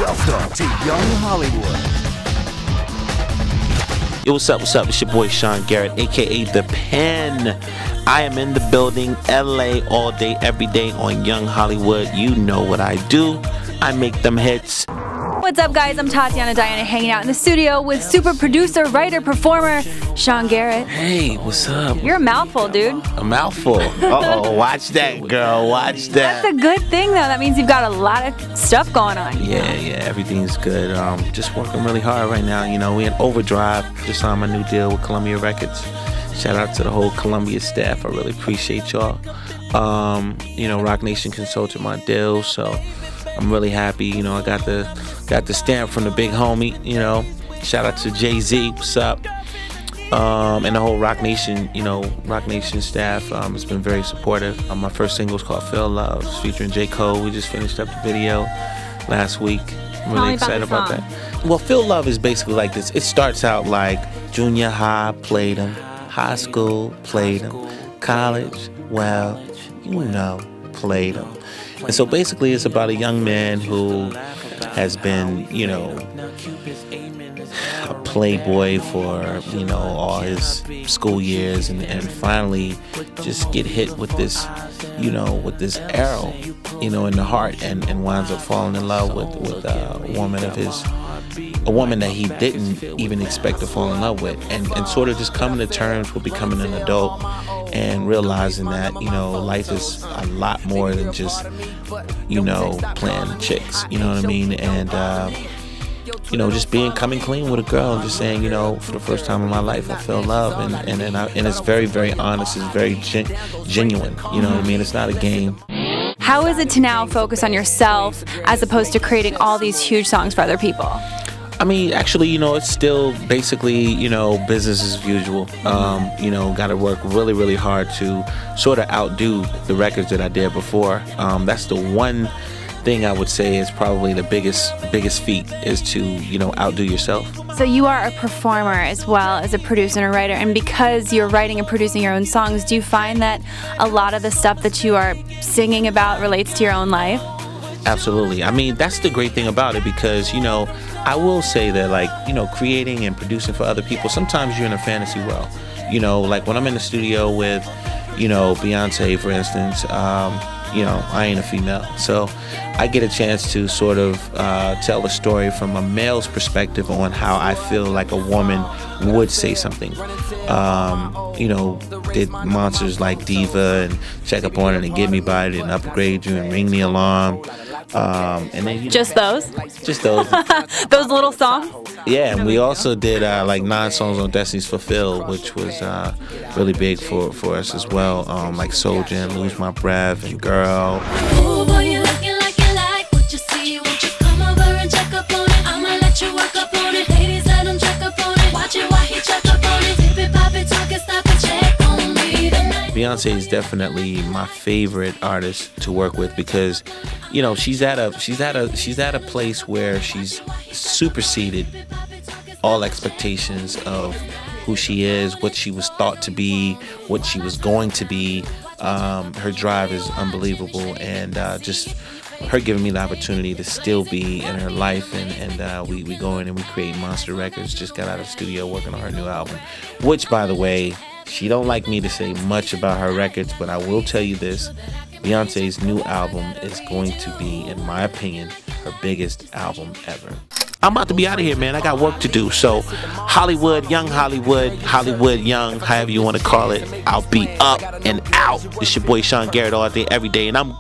Welcome to Young Hollywood. Yo, what's up? It's your boy Sean Garrett, aka The Pen. I am in the building, LA, all day, every day on Young Hollywood. You know what I do. I make them hits. What's up, guys? I'm Tatiana Diana, hanging out in the studio with super producer, writer, performer, Sean Garrett. Hey, what's up? You're a mouthful, dude. A mouthful. Uh-oh, watch that, girl. Watch that. That's a good thing, though. That means you've got a lot of stuff going on. Yeah, everything's good. Just working really hard right now. You know, we in overdrive. Just signed my new deal with Columbia Records. Shout out to the whole Columbia staff. I really appreciate y'all. You know, Rock Nation consulted my deal, so I'm really happy. You know, I got the stamp from the big homie. You know, shout out to Jay-Z. What's up? And the whole Rock Nation, Rock Nation staff has been very supportive. My first single is called Feel Love, it's featuring J. Cole. We just finished up the video last week. I'm really excited about that. Well, Feel Love is basically like this. It starts out like junior high, played them. High school, played them. College, well, played them. And so basically it's about a young man who has been, a playboy for, all his school years and finally just get hit with this, with this arrow, in the heart and winds up falling in love with a woman that he didn't even expect to fall in love with and sort of just coming to terms with becoming an adult and realizing that, life is a lot more than just, playing chicks, you know what I mean? And, just coming clean with a girl and just saying, for the first time in my life, I feel love. And it's very, very honest. It's very genuine. You know what I mean? It's not a game. How is it to now focus on yourself as opposed to creating all these huge songs for other people? I mean, actually, it's still basically, business as usual. Got to work really, really hard to sort of outdo the records that I did before. That's the one thing I would say is probably the biggest feat is to, outdo yourself. So you are a performer as well as a producer and a writer, and because you're writing and producing your own songs, do you find that a lot of the stuff that you are singing about relates to your own life? Absolutely. I mean, that's the great thing about it because, I will say that, like, creating and producing for other people, sometimes you're in a fantasy world. Like when I'm in the studio with, Beyonce, for instance, I ain't a female. So I get a chance to sort of tell a story from a male's perspective on how I feel like a woman would say something. Did monsters like Diva and Check Up On It and Give Me Body and Upgrade You and Ring the Alarm. And then just those? Just those. Those little songs? Yeah, and we also did like 9 songs on Destiny's Fulfilled, which was really big for us as well. Like Soldier and Lose My Breath and Girl. Ooh, boy, you looking like you like what you see. Won't you come over and check up on it? I'ma let you work up on it. Ladies, let them check up on it. Watch it while he check up on it. Dip it, pop it, talk it, stop it, check on me tonight. Beyonce is definitely my favorite artist to work with because, she's at a place where she's superseded all expectations of who she is, what she was thought to be, what she was going to be. Her drive is unbelievable, and just her giving me the opportunity to still be in her life, and we go in and we create monster records. Just got out of the studio working on her new album, which, by the way, she don't like me to say much about her records, but I will tell you this: Beyonce's new album is going to be, in my opinion, her biggest album ever. I'm about to be out of here, man. I got work to do. So Hollywood, Young Hollywood, Hollywood Young, however you want to call it, I'll be up and out. It's your boy Sean Garrett all day, every day, and I'm